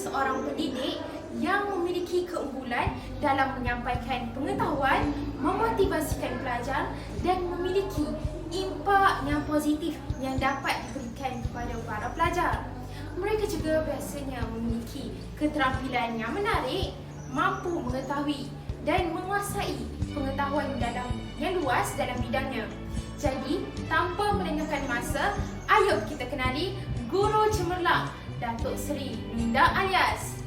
seorang pendidik yang memiliki keunggulan dalam menyampaikan pengetahuan, memotivasikan pelajar dan memiliki impak yang positif yang dapat diberikan kepada para pelajar. Mereka juga biasanya memiliki keterampilan yang menarik, mampu mengetahui dan menguasai pengetahuan yang luas dalam bidangnya. Jadi, tanpa melengahkan masa, ayo kita kenali Guru Cemerlang, Datuk Seri Minda Alias.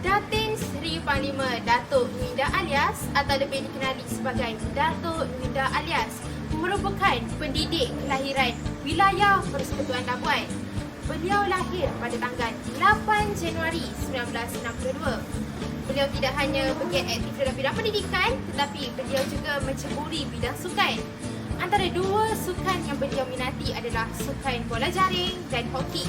Datin Seri Panglima Datuk Minda Alias atau lebih dikenali sebagai Datuk Minda Alias merupakan pendidik kelahiran wilayah Persekutuan Labuan. Beliau lahir pada tanggal 8 Januari 1962. Beliau tidak hanya bergiat aktif dalam bidang pendidikan, tetapi beliau juga menceburi bidang sukan. Antara dua sukan yang beliau minati adalah sukan bola jaring dan hoki.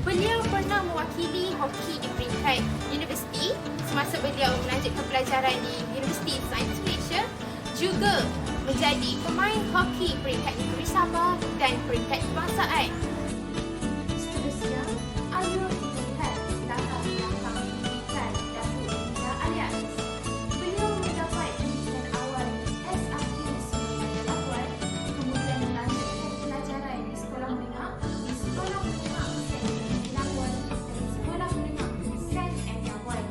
Beliau pernah mewakili hoki di peringkat universiti semasa beliau melanjutkan pelajaran di Universiti Sains Malaysia, juga menjadi pemain hoki peringkat negeri Sabah dan peringkat kebangsaan. Seterusnya, ayo kita lihat latar belakang pendidikan Datuk Minda Alias. Beliau mendapat pendidikan awal SRQ Semenanjung Labuan, kemudian melanjutkan pelajaran di sekolah menengah di Sekolah Menengah Saint Anne Labuan dan Sekolah Menengah Saint Anne Labuan.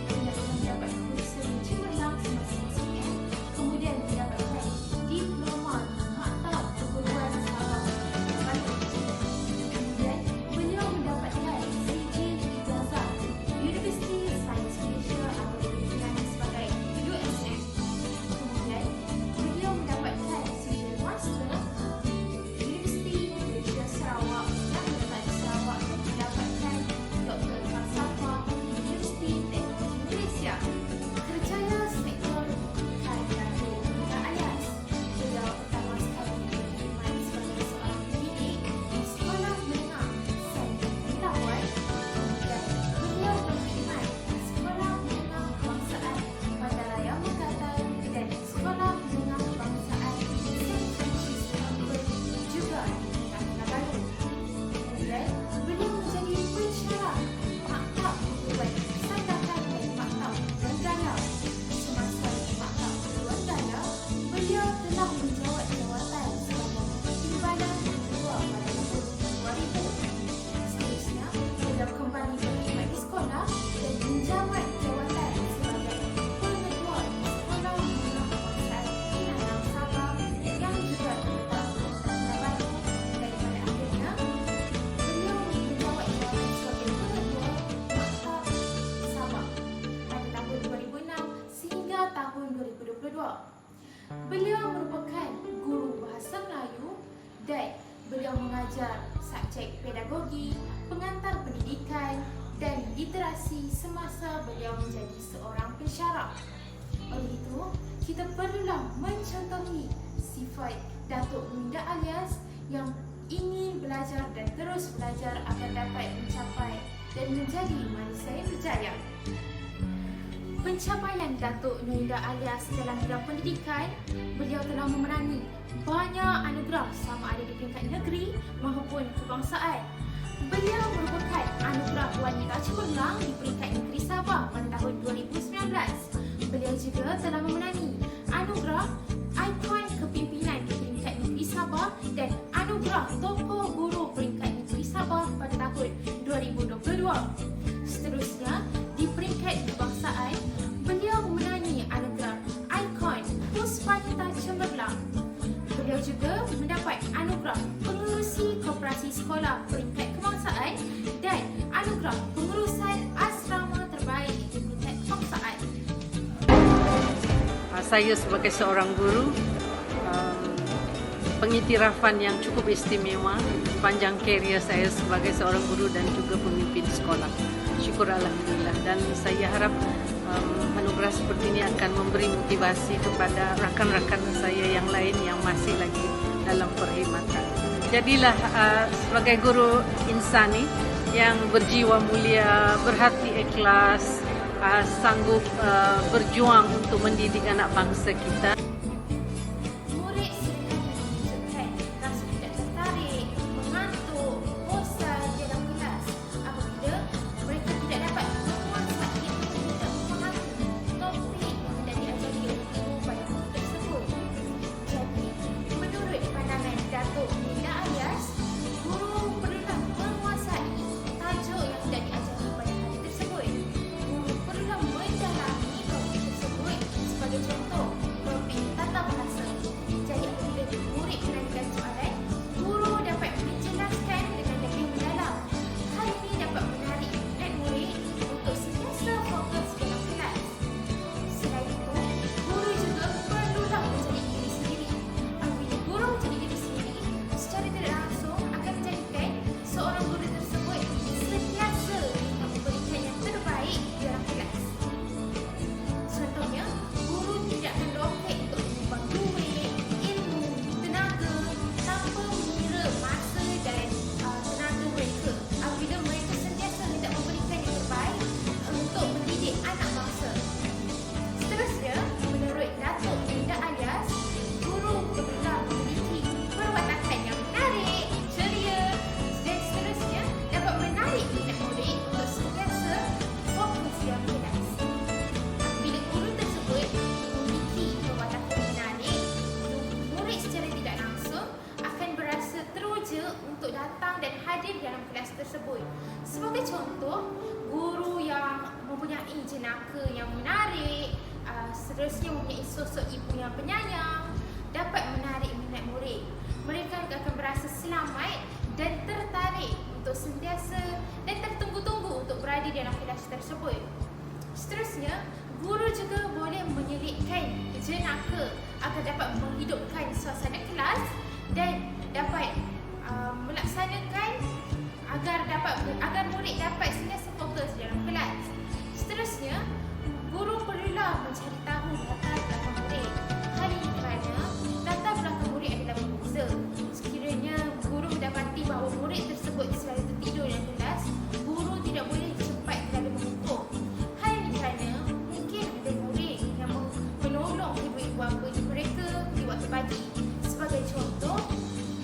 Beliau mendapat kursus cemerlang semasa SPM, kemudian mendapatkan diploma Maktab Perguruan Sabah. Kemudian beliau mendapatkan sijil ijazah Universiti Sains Malaysia atau dikenali sebagai USM. Kemudian beliau mendapatkan sijil master Universiti Malaysia Sarawak yang terletak di Sarawak dan mendapatkan Doktor Falsafah Universiti Teknologi Malaysia. Kerjaya sektor pendidikan Datuk Minda Alias. Beliau pertama sekali berkhidmat sebagai seorang pendidik di Sekolah Menengah Saint Anne Labuan. Kemudian beliau berkhidmat di Sekolah Menengah Kebangsaan Bandaraya Mekatan dan Sekolah Menengah Kebangsaan Saint Francis Melbourne juga di Kinabalu. Kemudian beliau menjadi pensyarah Maktab Perguruan Sandakan dan Maktab Perguruan Semasa di Maktab Perguruan beliau telah menjawat jawatan sebagai Timbalan Ketua pada tahun 2000. Seterusnya, beliau kembali berkhidmat di sekolah dan menjawat jawatan sebagai Pengetua di Sekolah Menengah Kebangsaan Penanam Sabah yang juga terletak di Kinabalu, dan pada akhirnya beliau menjawat jawatan sebagai Pengetua Maktab Sabah pada tahun 2006 sehingga tahun 2022. Beliau merupakan guru bahasa Melayu dan beliau mengajar subjek pedagogi, pengantar pendidikan dan literasi semasa beliau menjadi seorang pensyarah. Oleh itu, kita perlulah mencontohi sifat Datuk Minda Alias yang ingin belajar dan terus belajar agar dapat mencapai dan menjadi manusia yang berjaya. Pencapaian Datuk Minda Alias dalam bidang pendidikan, beliau telah memenangi banyak anugerah sama ada di peringkat negeri maupun kebangsaan. Beliau merupakan anugerah wanita cemerlang di peringkat negeri Sabah pada tahun 2019. Beliau juga telah memenangi anugerah ikon kepimpinan di peringkat negeri Sabah dan anugerah tokoh guru peringkat negeri Sabah pada tahun 2022. Seterusnya, di peringkat kebangsaan, beliau memenangi anugerah ikon Puspanita Cemerlang. Beliau juga mendapat anugerah pengerusi koperasi sekolah peringkat kebangsaan dan anugerah pengurusan asrama terbaik di peringkat kebangsaan. Saya sebagai seorang guru, pengiktirafan yang cukup istimewa sepanjang karier saya sebagai seorang guru dan juga pemimpin sekolah. Syukur Alhamdulillah, dan saya harap anugerah seperti ini akan memberi motivasi kepada rakan-rakan saya yang lain yang masih lagi dalam perkhidmatan. Jadilah sebagai guru insani yang berjiwa mulia, berhati ikhlas, sanggup berjuang untuk mendidik anak bangsa kita. Murid sedang menunjukkan rasa tidak tertarik, mengantuk, bosan dalam kelas apabila mereka tidak dapat menguasai atau tidak memahami topik yang hendak diajari oleh guru pada hari tersebut. Jadi, menurut pandangan Datuk Minda Alias, guru perlulah menguasai tajuk yang hendak diajari pada hari tersebut. Guru perlulah mendalami topik tersebut, sebagai contoh topik tata bahasa. Jadi apabila murid menanyakan soalan, guru dapat menjelaskan dengan lebih mendalam. Hal ini dapat menarik minat murid untuk sentiasa fokus dalam kelas. Selain itu, guru juga perlulah menjadi diri sendiri. Apabila guru menjadi diri sendiri, secara tidak langsung akan menjadikan seorang guru tersebut sentiasa ingin memberikan yang terbaik dalam kelas. Contohnya, guru tidak akan lokek untuk menyumbang duit, ilmu, tenaga tanpa mengira masa dan tenaga mereka apabila mereka sentiasa hendak memberikan yang terbaik untuk mendidik anak bangsa. Seterusnya, menurut Datuk Minda Alias, guru perlulah memiliki perwatakan yang menarik, ceria dan seterusnya dapat menarik minat murid untuk sentiasa fokus dalam kelas. Apabila guru tersebut memiliki perwatakan menarik, murid secara tidak langsung akan berasa teruja untuk datang dan hadir dalam kelas tersebut. Sebagai contoh, guru yang mempunyai jenaka yang menarik, seterusnya mempunyai sosok ibu yang penyayang, dapat menarik minat murid. Mereka akan berasa selamat dan tertarik untuk sentiasa dan tertunggu-tunggu untuk berada dalam kelas tersebut. Seterusnya, guru juga boleh menyelitkan jenaka agar dapat menghidupkan suasana kelas dan dapat melaksanakan agar murid dapat sentiasa fokus dalam kelas. Seterusnya, guru perlulah mencari tahu latar belakang murid. Hal ini kerana latar belakang murid adalah berbeza. Sekiranya guru mendapati bahawa murid tersebut selalu tertidur dalam kelas, guru tidak boleh cepat terlalu menghukum. Hal ini kerana mungkin ada murid yang menolong ibu-ibu bapa mereka di waktu pagi. Sebagai contoh,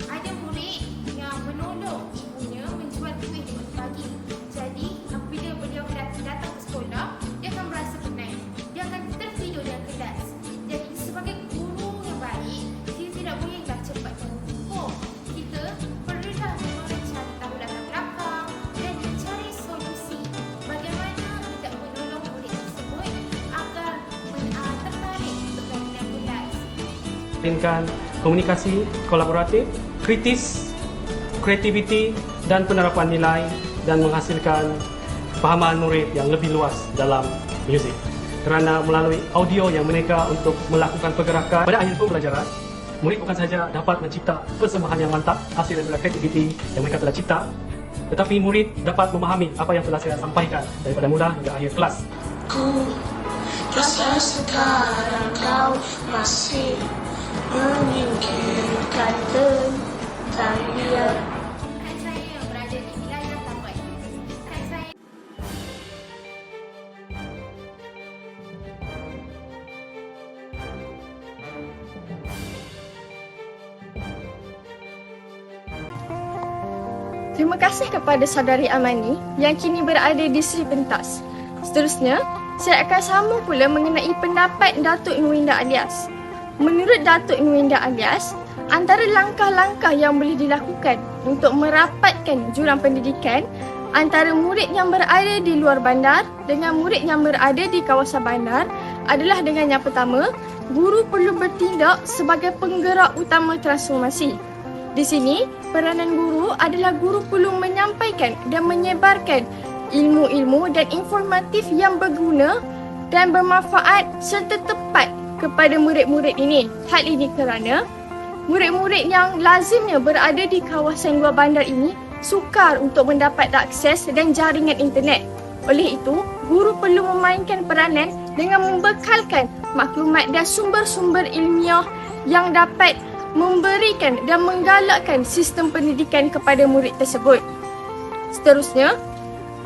ada murid yang menolong ibunya menjual kuih di waktu pagi. Jadi, apabila beliau datang ke sekolah, dia akan merasa penat. Dia akan tertidur dalam kelas. Jadi, sebagai guru yang baik, kita tidak bolehlah cepat menghukum. Kita perlulah mencari tahu latar belakang dan mencari solusi bagaimana kita menolong murid tersebut agar tertarik untuk berada dalam kelas. Mainkan komunikasi kolaboratif, kritis, kreativiti dan penerapan nilai dan menghasilkan fahaman murid yang lebih luas dalam muzik. Kerana melalui audio yang mereka untuk melakukan pergerakan pada akhir pembelajaran, murid bukan sahaja dapat mencipta persembahan yang mantap hasil daripada kreativiti yang mereka telah cipta, tetapi murid dapat memahami apa yang telah saya sampaikan daripada mula hingga akhir kelas. Ku rasa sekarang kau masih menyingkirkan tentang dia. Rekan saya yang berada di wilayah Tambak. Rekan saya Terima kasih kepada saudari Amani yang kini berada di Sri Pentas. Seterusnya, saya akan sambung pula mengenai pendapat Datuk Nwinda Alias. Menurut Datuk Nwinda Alias, antara langkah-langkah yang boleh dilakukan untuk merapatkan jurang pendidikan antara murid yang berada di luar bandar dengan murid yang berada di kawasan bandar adalah dengan yang pertama, guru perlu bertindak sebagai penggerak utama transformasi. Di sini, peranan guru adalah guru perlu menyampaikan dan menyebarkan ilmu-ilmu dan informatif yang berguna dan bermanfaat serta tepat kepada murid-murid ini. Hal ini kerana murid-murid yang lazimnya berada di kawasan luar bandar ini sukar untuk mendapat akses dan jaringan internet. Oleh itu, guru perlu memainkan peranan dengan membekalkan maklumat dan sumber-sumber ilmiah yang dapat memberikan dan menggalakkan sistem pendidikan kepada murid tersebut. Seterusnya,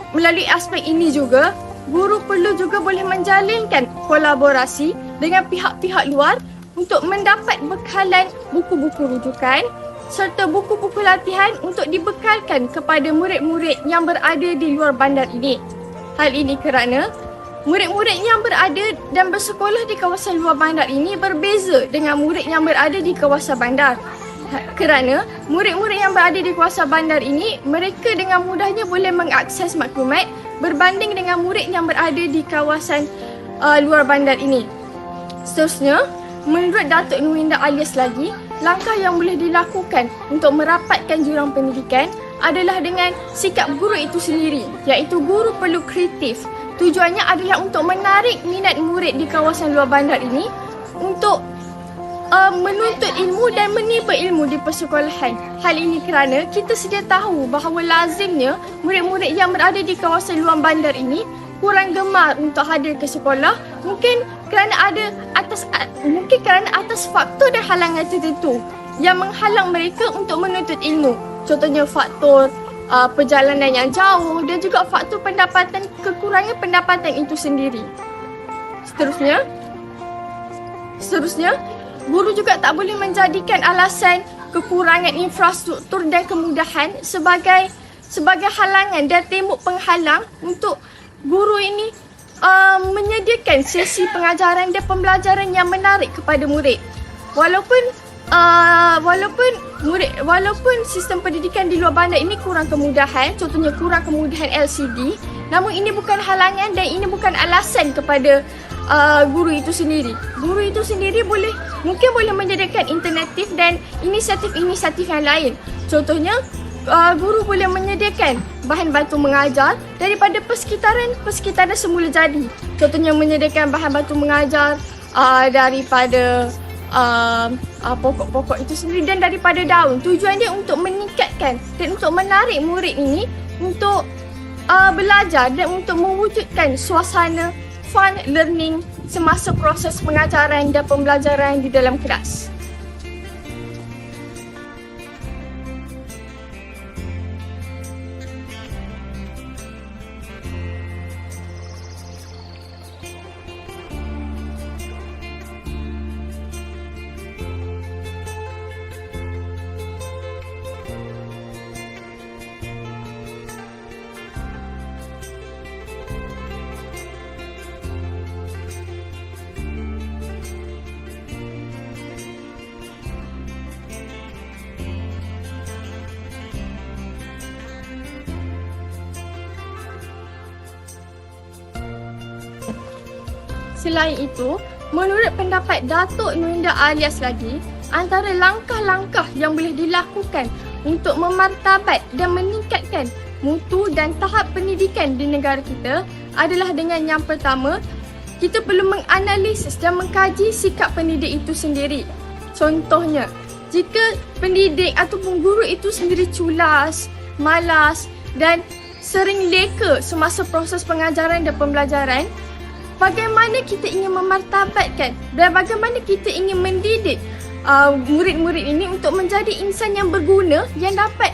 melalui aspek ini juga, guru perlu juga boleh menjalinkan kolaborasi dengan pihak-pihak luar untuk mendapat bekalan buku-buku rujukan serta buku-buku latihan untuk dibekalkan kepada murid-murid yang berada di luar bandar ini. Hal ini kerana murid-murid yang berada dan bersekolah di kawasan luar bandar ini berbeza dengan murid yang berada di kawasan bandar. Kerana murid-murid yang berada di kawasan bandar ini, mereka dengan mudahnya boleh mengakses maklumat berbanding dengan murid yang berada di kawasan luar bandar ini. Seterusnya, menurut Datuk Nurinda Alias lagi, langkah yang boleh dilakukan untuk merapatkan jurang pendidikan adalah dengan sikap guru itu sendiri, iaitu guru perlu kreatif. Tujuannya adalah untuk menarik minat murid di kawasan luar bandar ini untuk menuntut ilmu dan meniba ilmu di persekolahan. Hal ini kerana kita sedia tahu bahawa lazimnya murid-murid yang berada di kawasan luar bandar ini kurang gemar untuk hadir ke sekolah, mungkin kerana atas faktor dan halangan tertentu yang menghalang mereka untuk menuntut ilmu. Contohnya faktor perjalanan yang jauh dan juga faktor kekurangan pendapatan itu sendiri. Seterusnya, guru juga tak boleh menjadikan alasan kekurangan infrastruktur dan kemudahan sebagai halangan dan tembok penghalang untuk guru ini menyediakan sesi pengajaran dan pembelajaran yang menarik kepada murid. Walaupun sistem pendidikan di luar bandar ini kurang kemudahan, contohnya kurang kemudahan LCD, namun ini bukan halangan dan ini bukan alasan kepada guru itu sendiri. Guru itu sendiri mungkin boleh menyediakan alternatif dan inisiatif-inisiatif yang lain. Contohnya, guru boleh menyediakan bahan bantu mengajar daripada persekitaran semula jadi. Contohnya menyediakan bahan bantu mengajar daripada pokok-pokok itu sendiri dan daripada daun. Tujuannya untuk meningkatkan dan untuk menarik murid ini untuk belajar dan untuk mewujudkan suasana fun learning semasa proses pengajaran dan pembelajaran di dalam kelas. Selain itu, menurut pendapat Datuk Nurinda Alias lagi, antara langkah-langkah yang boleh dilakukan untuk memartabat dan meningkatkan mutu dan tahap pendidikan di negara kita adalah dengan yang pertama, kita perlu menganalisis dan mengkaji sikap pendidik itu sendiri. Contohnya, jika pendidik ataupun guru itu sendiri culas, malas dan sering leka semasa proses pengajaran dan pembelajaran, bagaimana kita ingin memartabatkan dan bagaimana kita ingin mendidik murid-murid ini untuk menjadi insan yang berguna yang dapat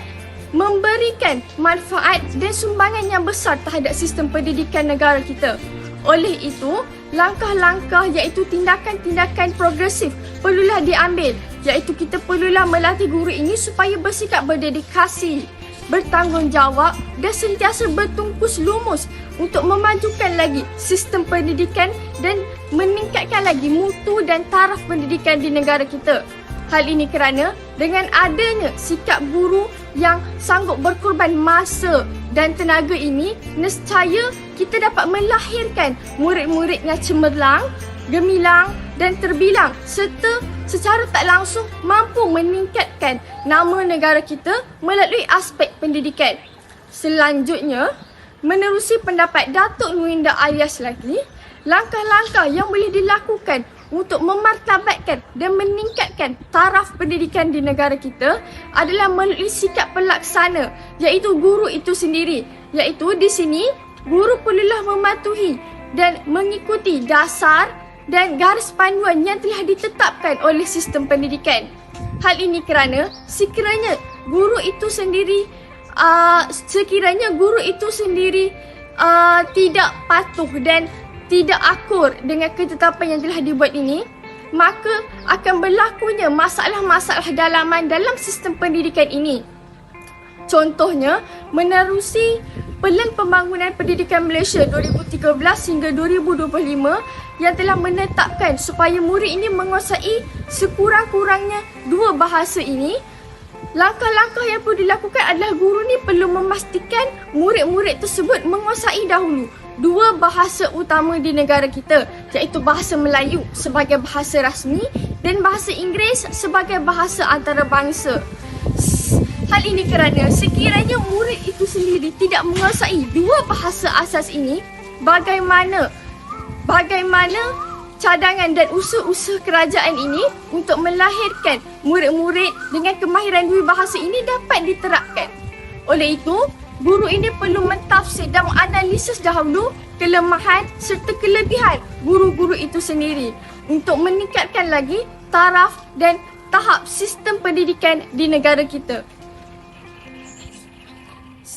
memberikan manfaat dan sumbangan yang besar terhadap sistem pendidikan negara kita. Oleh itu, langkah-langkah iaitu tindakan-tindakan progresif perlulah diambil, iaitu kita perlulah melatih guru ini supaya bersikap berdedikasi, bertanggungjawab dan sentiasa bertungkus lumus untuk memajukan lagi sistem pendidikan dan meningkatkan lagi mutu dan taraf pendidikan di negara kita. Hal ini kerana dengan adanya sikap guru yang sanggup berkorban masa dan tenaga ini, nescaya kita dapat melahirkan murid-murid yang cemerlang, gemilang dan terbilang serta secara tak langsung mampu meningkatkan nama negara kita melalui aspek pendidikan. Selanjutnya, menerusi pendapat Datuk Nurinda Alias lagi, langkah-langkah yang boleh dilakukan untuk memartabatkan dan meningkatkan taraf pendidikan di negara kita adalah melalui sikap pelaksana, iaitu guru itu sendiri. Iaitu di sini, guru perlulah mematuhi dan mengikuti dasar dan garis panduan yang telah ditetapkan oleh sistem pendidikan. Hal ini kerana sekiranya guru itu sendiri tidak patuh dan tidak akur dengan ketetapan yang telah dibuat ini, maka akan berlakunya masalah-masalah dalaman dalam sistem pendidikan ini. Contohnya, menerusi Pelan Pembangunan Pendidikan Malaysia 2013 hingga 2025 yang telah menetapkan supaya murid ini menguasai sekurang-kurangnya 2 bahasa ini. Langkah-langkah yang perlu dilakukan adalah guru ni perlu memastikan murid-murid tersebut menguasai dahulu 2 bahasa utama di negara kita, iaitu bahasa Melayu sebagai bahasa rasmi dan bahasa Inggeris sebagai bahasa antarabangsa. Hal ini kerana sekiranya murid itu sendiri tidak menguasai 2 bahasa asas ini, bagaimana cadangan dan usaha-usaha kerajaan ini untuk melahirkan murid-murid dengan kemahiran 2 bahasa ini dapat diterapkan. Oleh itu, guru ini perlu mentafsir dan menganalisis dahulu kelemahan serta kelebihan guru-guru itu sendiri untuk meningkatkan lagi taraf dan tahap sistem pendidikan di negara kita.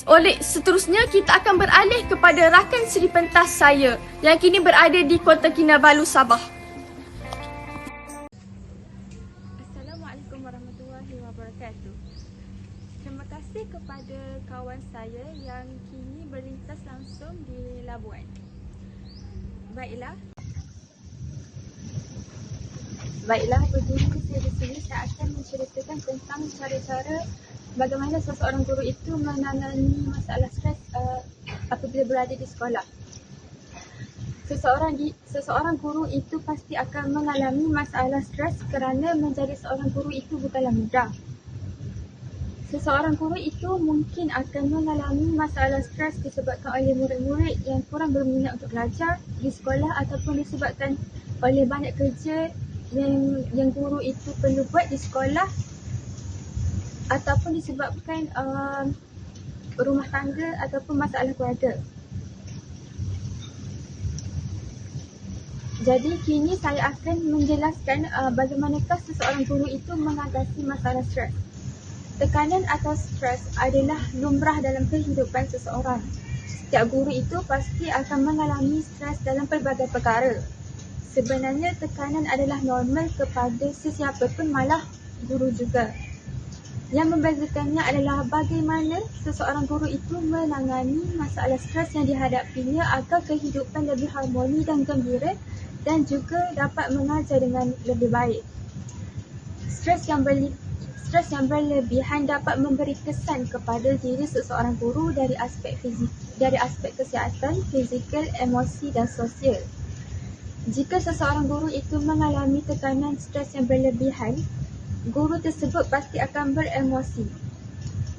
Oleh seterusnya, kita akan beralih kepada rakan seri pentas saya yang kini berada di Kota Kinabalu, Sabah. Assalamualaikum warahmatullahi wabarakatuh. Terima kasih kepada kawan saya yang kini berlintas langsung di Labuan. Baiklah, begini saya di sini saya akan menceritakan tentang cara-cara bagaimana seseorang guru itu menangani masalah stres apabila berada di sekolah. Seseorang guru itu pasti akan mengalami masalah stres kerana menjadi seorang guru itu bukanlah mudah. Seseorang guru itu mungkin akan mengalami masalah stres disebabkan oleh murid-murid yang kurang berminat untuk belajar di sekolah ataupun disebabkan oleh banyak kerja yang guru itu perlu buat di sekolah ataupun disebabkan rumah tangga ataupun masalah keluarga. Jadi kini saya akan menjelaskan bagaimanakah seseorang guru itu mengatasi masalah stres. Tekanan atau stres adalah lumrah dalam kehidupan seseorang. Setiap guru itu pasti akan mengalami stres dalam pelbagai perkara. Sebenarnya tekanan adalah normal kepada sesiapa pun, malah guru juga. Yang membezakannya adalah bagaimana seseorang guru itu menangani masalah stres yang dihadapinya agar kehidupan lebih harmoni dan gembira dan juga dapat mengajar dengan lebih baik. Stres yang berlebihan dapat memberi kesan kepada diri seseorang guru dari aspek kesihatan, fizikal, emosi dan sosial. Jika seseorang guru itu mengalami tekanan stres yang berlebihan, guru tersebut pasti akan beremosi.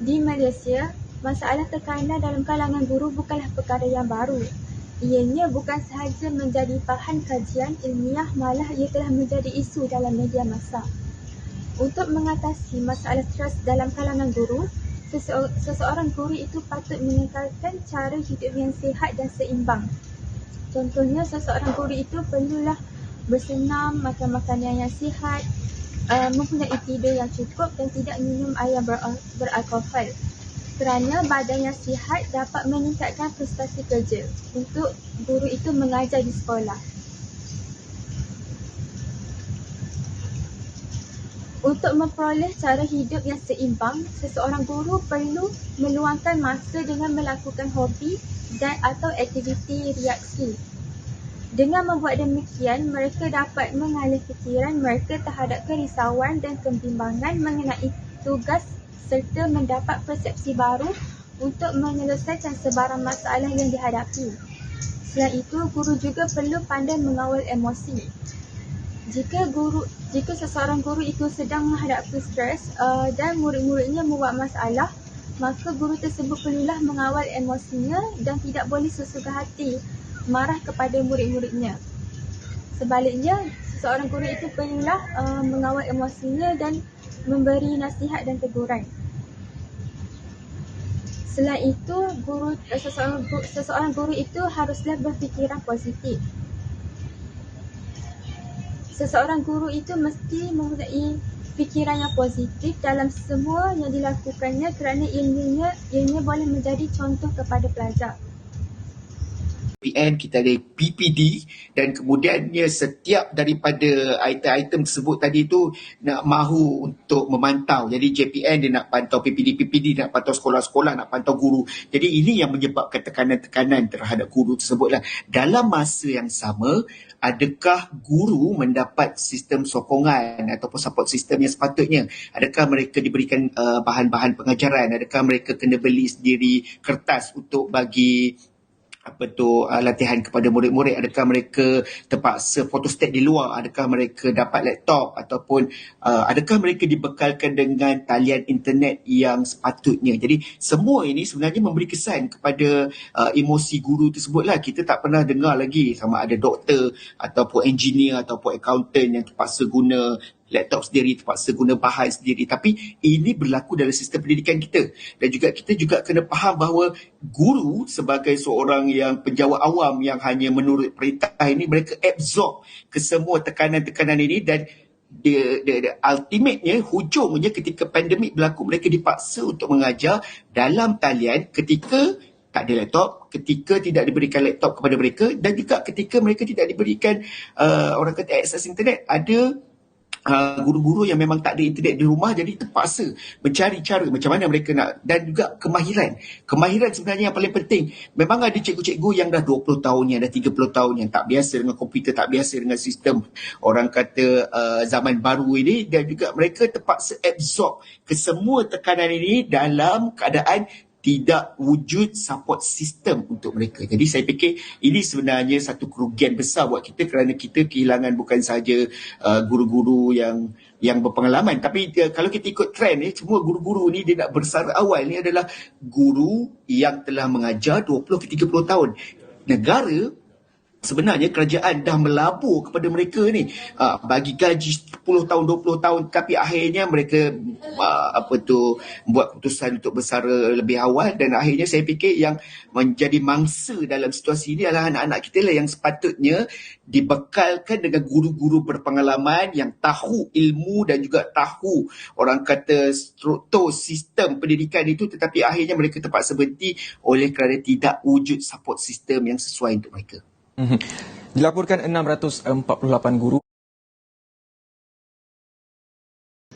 Di Malaysia, masalah tekanan dalam kalangan guru bukanlah perkara yang baru. Ianya bukan sahaja menjadi bahan kajian ilmiah, malah ia telah menjadi isu dalam media massa. Untuk mengatasi masalah stres dalam kalangan guru, seseorang guru itu patut mengekalkan cara hidup yang sihat dan seimbang. Contohnya, seseorang guru itu perlulah bersenam, makan makanan yang sihat, mempunyai tidur yang cukup dan tidak minum air beralkohol. Kerana badan yang sihat dapat meningkatkan prestasi kerja untuk guru itu mengajar di sekolah. Untuk memperoleh cara hidup yang seimbang, seseorang guru perlu meluangkan masa dengan melakukan hobi dan atau aktiviti reaksi. Dengan membuat demikian, mereka dapat mengalih fikiran mereka terhadap kerisauan dan kebimbangan mengenai tugas serta mendapat persepsi baru untuk menyelesaikan sebarang masalah yang dihadapi. Selain itu, guru juga perlu pandai mengawal emosi. Jika seseorang guru itu sedang menghadapi stres dan murid-muridnya membuat masalah, maka guru tersebut perlulah mengawal emosinya dan tidak boleh sesuka hati marah kepada murid-muridnya. Sebaliknya, seseorang guru itu perlulah mengawal emosinya dan memberi nasihat dan teguran. Selain itu, seseorang guru itu haruslah berfikiran positif. Seseorang guru itu mesti mempunyai fikiran yang positif dalam semua yang dilakukannya kerana ianya boleh menjadi contoh kepada pelajar. JPN, kita ada PPD, dan kemudiannya setiap daripada item-item tersebut tadi tu nak mahu untuk memantau. Jadi JPN dia nak pantau PPD nak pantau sekolah-sekolah, nak pantau guru. Jadi ini yang menyebabkan tekanan-tekanan terhadap guru tersebutlah. Dalam masa yang sama, adakah guru mendapat sistem sokongan ataupun support sistem yang sepatutnya? Adakah mereka diberikan bahan-bahan pengajaran? Adakah mereka kena beli sendiri kertas untuk bagi latihan kepada murid-murid? Adakah mereka terpaksa fotostat di luar? Adakah mereka dapat laptop? Ataupun adakah mereka dibekalkan dengan talian internet yang sepatutnya? Jadi semua ini sebenarnya memberi kesan kepada emosi guru tersebutlah. Kita tak pernah dengar lagi sama ada doktor ataupun engineer ataupun accountant yang terpaksa guna laptop sendiri, terpaksa guna bahan sendiri. Tapi ini berlaku dalam sistem pendidikan kita. Dan juga kita juga kena faham bahawa guru sebagai seorang yang penjawat awam yang hanya menurut perintah ini, mereka absorb ke semua tekanan-tekanan ini, dan ultimate-nya, hujungnya ketika pandemik berlaku, mereka dipaksa untuk mengajar dalam talian ketika tak ada laptop, ketika tidak diberikan laptop kepada mereka, dan juga ketika mereka tidak diberikan orang kata akses internet. Ada guru-guru yang memang tak ada internet di rumah, jadi terpaksa mencari cara macam mana mereka nak. Dan juga kemahiran sebenarnya yang paling penting. Memang ada cikgu-cikgu yang dah 20 tahun, yang dah 30 tahun, yang tak biasa dengan komputer, tak biasa dengan sistem orang kata zaman baru ini, dan juga mereka terpaksa absorb ke semua tekanan ini dalam keadaan tidak wujud support system untuk mereka. Jadi saya fikir ini sebenarnya satu kerugian besar buat kita, kerana kita kehilangan bukan sahaja guru-guru yang berpengalaman, tapi kalau kita ikut trend ni, semua guru-guru ni dia nak bersara awal ni adalah guru yang telah mengajar 20 ke 30 tahun. Negara, sebenarnya kerajaan dah melabur kepada mereka ni, bagi gaji 10 tahun, 20 tahun, tapi akhirnya mereka buat keputusan untuk bersara lebih awal. Dan akhirnya saya fikir yang menjadi mangsa dalam situasi ini adalah anak-anak kita lah, yang sepatutnya dibekalkan dengan guru-guru berpengalaman yang tahu ilmu dan juga tahu orang kata struktur sistem pendidikan itu, tetapi akhirnya mereka terpaksa berhenti oleh kerana tidak wujud support sistem yang sesuai untuk mereka. Dilaporkan 648 guru.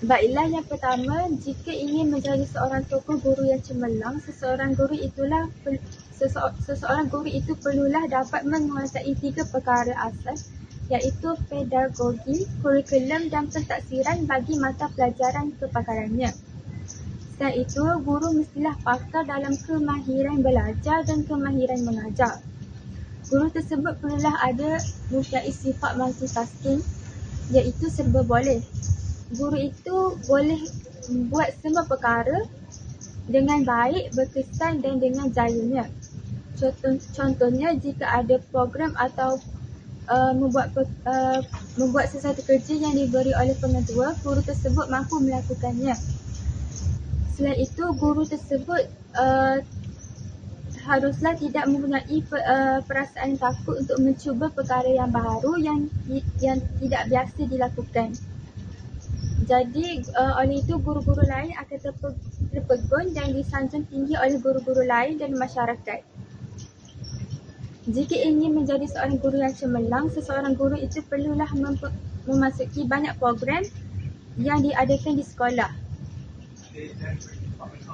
Baiklah, yang pertama, jika ingin menjadi seorang tokoh guru yang cemerlang, seseorang guru itu perlulah dapat menguasai 3 perkara asas, iaitu pedagogi, kurikulum dan pentaksiran bagi mata pelajaran kepakarannya. Selain itu, guru mestilah pakar dalam kemahiran belajar dan kemahiran mengajar. Guru tersebut perlulah mempunyai sifat multitasking, iaitu serba boleh. Guru itu boleh buat semua perkara dengan baik, berkesan dan dengan jayanya. Contohnya, jika ada program atau membuat sesuatu kerja yang diberi oleh pengetua, guru tersebut mampu melakukannya. Selain itu, guru tersebut haruslah tidak mempunyai perasaan takut untuk mencuba perkara yang baru yang tidak biasa dilakukan. Jadi oleh itu guru-guru lain akan terpegun dan disanjung tinggi oleh guru-guru lain dan masyarakat. Jika ingin menjadi seorang guru yang cemerlang, seseorang guru itu perlulah memasuki banyak program yang diadakan di sekolah.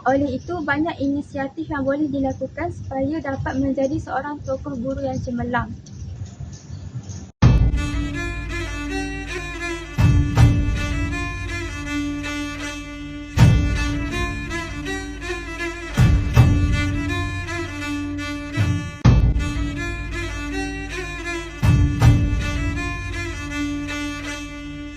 Oleh itu, banyak inisiatif yang boleh dilakukan supaya dapat menjadi seorang tokoh guru yang cemerlang.